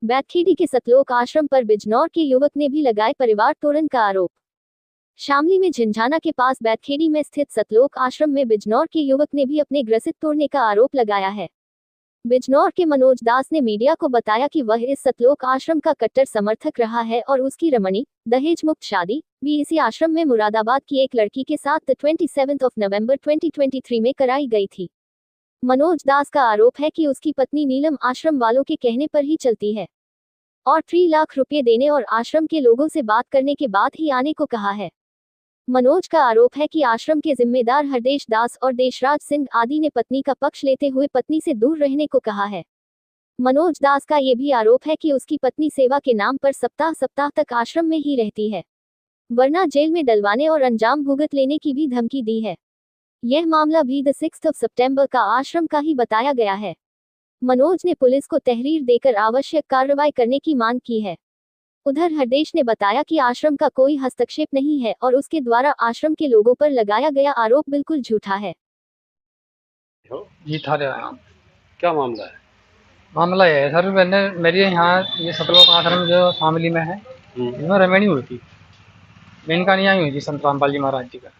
बैतखेड़ी के सतलोक आश्रम पर बिजनौर के युवक ने भी लगाए परिवार तोड़न का आरोप। शामली में झिंझाना के पास बैतखेड़ी में स्थित सतलोक आश्रम में बिजनौर के युवक ने भी अपने ग्रसित तोड़ने का आरोप लगाया है। बिजनौर के मनोज दास ने मीडिया को बताया कि वह इस सतलोक आश्रम का कट्टर समर्थक रहा है और उसकी रमणी दहेज मुक्त शादी भी इसी आश्रम में मुरादाबाद की एक लड़की के साथ 27 नवंबर 2023 में कराई गई थी। मनोज दास का आरोप है कि उसकी पत्नी नीलम आश्रम वालों के कहने पर ही चलती है और 3 लाख रुपए देने और आश्रम के लोगों से बात करने के बाद ही आने को कहा है। मनोज का आरोप है कि आश्रम के जिम्मेदार हरदेश दास और देशराज सिंह आदि ने पत्नी का पक्ष लेते हुए पत्नी से दूर रहने को कहा है। मनोज दास का ये भी आरोप है कि उसकी पत्नी सेवा के नाम पर सप्ताह तक आश्रम में ही रहती है, वरना जेल में डलवाने और अंजाम भुगत लेने की भी धमकी दी है। यह मामला भी 6 सितंबर का आश्रम का ही बताया गया है। मनोज ने पुलिस को तहरीर देकर आवश्यक कार्रवाई करने की मांग की है। उधर हरदेश ने बताया कि आश्रम का कोई हस्तक्षेप नहीं है और उसके द्वारा आश्रम के लोगों पर लगाया गया आरोप बिल्कुल झूठा है। जी थाने आया हूँ। क्या मामला है? मामला ये है सर, मैंने मेरे यहाँ ये सतलोक आश्रम जो शामली में है, इसमें रमणी हुई थी, मैं इनका नहीं आई हुई थी संत रामपाल जी महाराज जी का,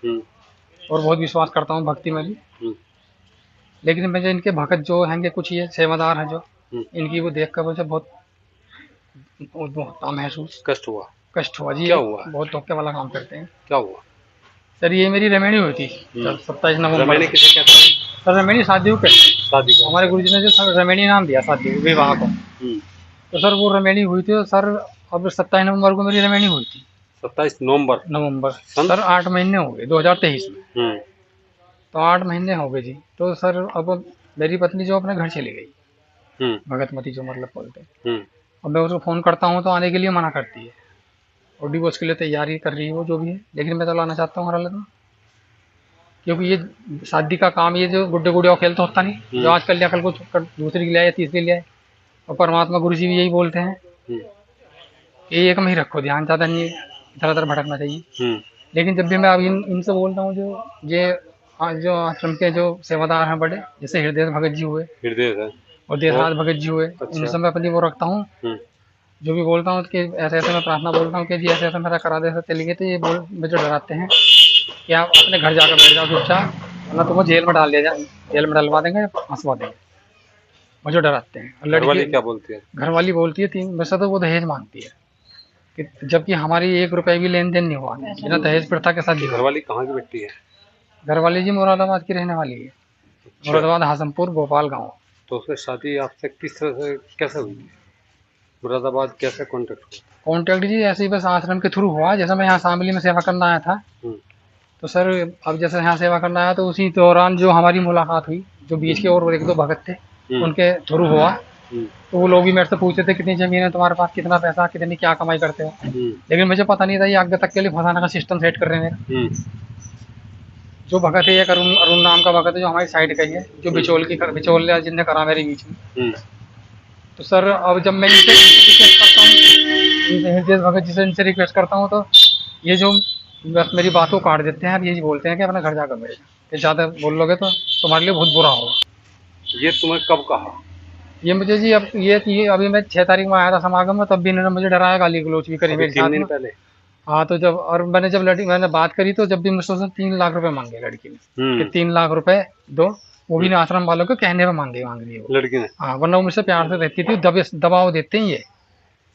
और बहुत विश्वास करता हूँ भक्ति में भी। लेकिन मुझे इनके भगत जो हैंगे कुछ ये सेवादार हैं जो इनकी वो देख कर मुझे बहुत महसूस कष्ट हुआ जी। क्या हुआ? बहुत धोखे वाला काम करते हैं। क्या हुआ सर? ये मेरी रमणी हुई थी 27 नवंबर। रमणी किसे कहते हैं? सर रमणी शादी को शादी को हमारे गुरुजी ने जो सर रमणी नाम दिया शादी विवाह को। तो सर वो रमणी हुई थी, तो सर अब 27 नवंबर को मेरी रमणी हुई थी। 27 नवंबर सर 8 महीने हो गए 2023 में। तो 8 महीने हो गए जी। तो सर अब मेरी पत्नी जो अपने घर चली गई, भगतमती जो मतलब बोलते हैं, अब मैं उसको फ़ोन करता हूँ तो आने के लिए मना करती है और डिवोर्स के लिए तैयारी कर रही है वो जो भी है। लेकिन मैं तो लाना चाहता हूँ हर हालत में, क्योंकि ये शादी का काम ये जो गुड्डे गुड़िया खेल तो होता नहीं, जो आज कर लिया कल को दूसरी के लिए या तीसरी के लिए। और परमात्मा गुरु जी भी यही बोलते हैं कि एक में ही रखो ध्यान, ज़्यादा नहीं इधर उधर भटकना चाहिए। लेकिन जब भी मैं अब इनसे बोलता हूँ जो आश्रम के जो सेवादार हैं बड़े, जैसे हृदय भगत जी हुए और देशराज भगत जी हुए, इनसे मैं अपनी वो रखता हूँ। जो भी बोलता हूँ कि ऐसे ऐसे मैं प्रार्थना बोलता हूँ कि जी ऐसे ऐसे मेरा करा दे, चलेंगे तो ये मुझे डराते हैं कि आप अपने घर जाकर बैठ जाओ चुपचाप, वरना तुमको जेल में डाल दिया जाए, जेल में डलवा देंगे, फंसवा देंगे। मुझे डराते हैं। और घरवाली क्या बोलती है? घरवाली बोलती है 3 वैसे तो वो दहेज मांगती है कि जबकि हमारी 1 रुपए भी लेन देन नहीं हुआ बिना दहेज प्रथा के साथ। घरवाली कहाँ की बेटी है? घरवाली जी मुरादाबाद की रहने वाली है। मुरादाबाद हासमपुर भोपाल गाँव। तो उसकी शादी आपसे किस तरह से कैसे हुई? मुरादाबाद कैसे कॉन्टेक्ट जी ऐसे ही बस आश्रम के थ्रू हुआ। जैसे मैं यहाँ शामली में सेवा करना आया था, तो सर अब जैसे यहाँ सेवा करना आया तो उसी दौरान जो हमारी मुलाकात हुई, जो बीच के और 1-2 भगत थे उनके थ्रू हुआ। तो वो लोग भी मेरे से पूछते थे कितनी जमीन है तुम्हारे पास, कितना पैसा, कितनी क्या कमाई करते हो। लेकिन मुझे पता नहीं था ये आगे तक के लिए फंसाने का सिस्टम सेट कर रहे हैं मेरा। जो भगत है एक अरुण नाम का भगत है जो हमारी साइड का ही है, जो बिचौल जिनने करा मेरे बीच में। तो सर अब जब मैं इनसे रिक्वेस्ट करता हूँ, हृदय भगत जी से इनसे रिक्वेस्ट करता हूँ, तो ये जो बस मेरी बात को काट देते हैं। यही बोलते हैं कि अपना घर जाकर बैठ जाओ, ज़्यादा बोल लोगे तो तुम्हारे लिए बहुत बुरा होगा। ये तुम्हें कब कहा? ये मुझे जी अब ये अभी मैं 6 तारीख में आया था समागम में, तब भी इन्होंने मुझे डराया, गाली गलौज भी करी मेरे साथ में। पहले हाँ, तो जब और मैंने बात करी तो जब भी मुझसे 3 लाख रुपए मांगे लड़की ने कि 3 लाख रुपए दो, वो भी आश्रम वालों को कहने पे मांग रही है वो लड़की ने। हाँ, वरना वो मुझसे प्यार से रहती थी। दबाव देते हैं ये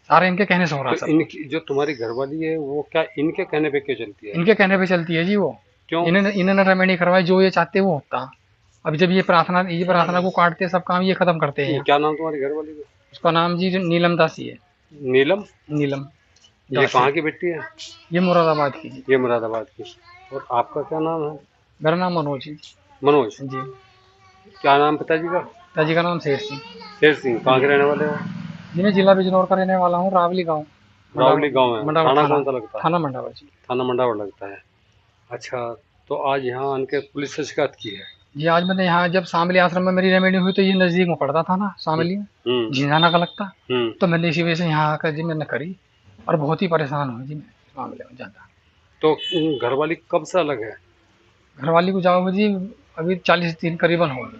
सारे, इनके कहने से हो रहा है। इनकी जो तुम्हारी घरवाली है वो क्या इनके कहने पे क्यों चलती है? इनके कहने पे चलती है जी। वो क्यों? इन्होंने रमणी करवाई, जो ये चाहते वो होता। अब जब ये प्रार्थना को काटते सब काम ये खत्म करते हैं। क्या नाम तुम्हारी घरवाली का? उसका नाम जी नीलम दासी है। नीलम ये कहाँ की बेटी है? ये मुरादाबाद की। ये मुरादाबाद की। और आपका क्या नाम है? मेरा नाम मनोज जी। मनोज जी। क्या नाम पिताजी का? पिताजी का नाम शेर सिंह। शेर सिंह कहाँ के रहने वाले हो? जी मैं जिला बिजनौर का रहने वाला हूँ, रावली गाँव में। थाना कौन सा लगता है? थाना मंडावर जी। थाना मंडावर लगता है। अच्छा, तो आज यहाँ आके पुलिस से शिकायत की है? जी आज मैंने यहाँ जब शामली आश्रम में मेरी रमणी हुई तो ये नज़दीक में पड़ता था ना, शामली में झिंझाना का लगता। तो मैंने इसी वजह से यहाँ आकर जी मैंने करी और बहुत ही परेशान हुई जी मैं इस मामले में ज़्यादा। तो घरवाली कब से अलग है? घरवाली को जाओ जी अभी 40 दिन करीबन हो गए।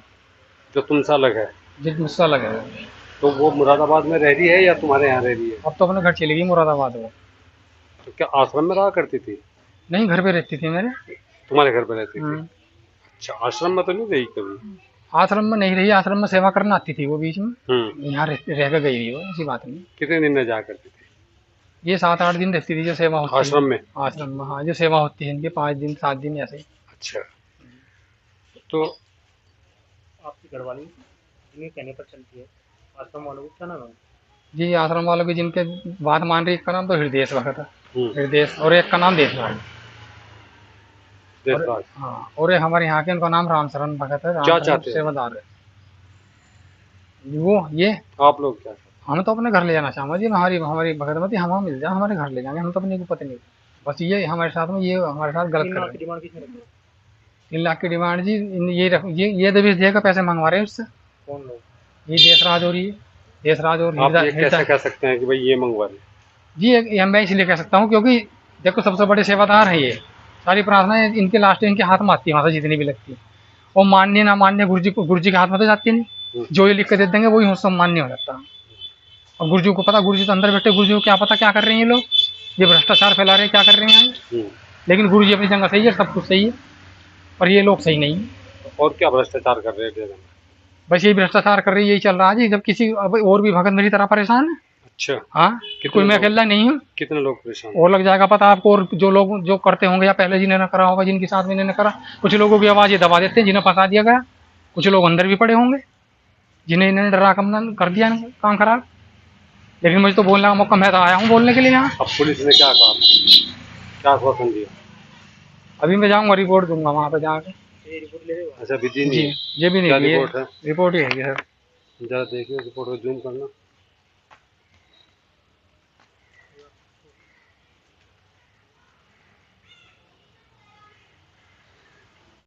जो तुमसे अलग है? जी मुझसे अलग है। तो वो मुरादाबाद में रह रही है या तुम्हारे यहाँ रह रही है? अब तो अपने घर चली गई मुरादाबाद वो। तो क्या आश्रम में रहा करती थी? नहीं, घर पे रहती थी मेरे। तुम्हारे घर पे रहती थी? हम्म। अच्छा, आश्रम में तो नहीं रही कभी? आश्रम में नहीं रही, आश्रम में सेवा करना आती थी वो बीच में। हम्म। यहाँ रह के गई रही वो, ऐसी बात नहीं। कितने दिन में जाया करती थी ये 7-8 दिन रहती थी जो सेवा होती है आश्रम में? आश्रम में, हाँ, जो सेवा होती है इनके 5 दिन 7 दिन ऐसे ही। अच्छा, तो आपकी घरवाली जिनके कहने पर चलती है, आश्रम वालों को क्या नाम है? जी, आश्रम वालों की जिनके बात मान रही, एक का नाम तो हृदय भगत है, हम्म, हृदय, और एक का नाम देशराज। देशराज। हाँ, और एक हमारे यहाँ के, उनका नाम रामशरण भगत है, क्या रामशरण चाहते हैं? सेवादार है वो। ये आप लोग क्या चाहते हम तो अपने घर ले जाना चाहूँगा जी, हमारी हमारी भगतमती हम मिल जाए, हमारे घर ले जाएंगे, हम तो अपने को पता नहीं। बस ये हमारे साथ में, ये हमारे साथ गलत 3 कर लाख रहे की हैं। डिमांड किसने रखी है? 3 लाख की डिमांड जी, ये दबेश देकर पैसे मंगवा रहे हैं उससे। कौन लोग? ये देशराज और ये देशराज और हैं? आप ये हृदय कैसे कह सकते हैं कि भाई ये मंगवा रहे हैं? जी, ये मैं इसलिए कह सकता हूँ क्योंकि देखो, सबसे बड़े सेवादार हैं ये। सारी प्रार्थनाएं इनके लास्ट इनके हाथ में आती है, वहाँ से जितनी भी लगती है। और माननीय ना माननीय गुरु जी के हाथ में तो जाती नहीं। जो ये लिख के दे देंगे वही सब मान्य हो जाता है। और गुरु जी को पता, गुरु जी तो अंदर बैठे, गुरु जी को क्या पता क्या कर रहे हैं ये लोग, ये भ्रष्टाचार फैला रहे हैं, क्या कर रहे हैं यहाँ। लेकिन गुरु जी अपनी जगह सही है, सब कुछ सही है, पर ये लोग सही नहीं है। और क्या भ्रष्टाचार कर रहे हैं जगह में? बस यही भ्रष्टाचार कर रही है, यही चल रहा है जी। जब किसी अब और भी भगत मेरी तरह परेशान है। अच्छा, हाँ, कोई मैं अकेला नहीं हूँ, कितने लोग परेशान? और लग जाएगा पता आपको। और जो लोग जो करते होंगे या पहले जिन्होंने करा होगा, जिनके साथ में इन्होंने करा, कुछ लोगों की आवाज़ ये दबा देते हैं जिन्हें फंसा दिया गया। कुछ लोग अंदर भी पड़े होंगे जिन्हें इन्होंने डरा कम कर दिया काम खराब। लेकिन मुझे तो बोलने का मौका, मैं तो आया हूँ बोलने के लिए यहाँ। अब पुलिस ने क्या कहा, क्या आश्वासन दिया? अभी मैं जाऊँगा, रिपोर्ट दूंगा वहाँ पे जाकर। ये रिपोर्ट ले रहे हो? अच्छा, विधि जी, नहीं है? ये भी क्या नहीं, रिपोर्ट है? रिपोर्ट ही है सर। जरा देखिए रिपोर्ट को जूम करना।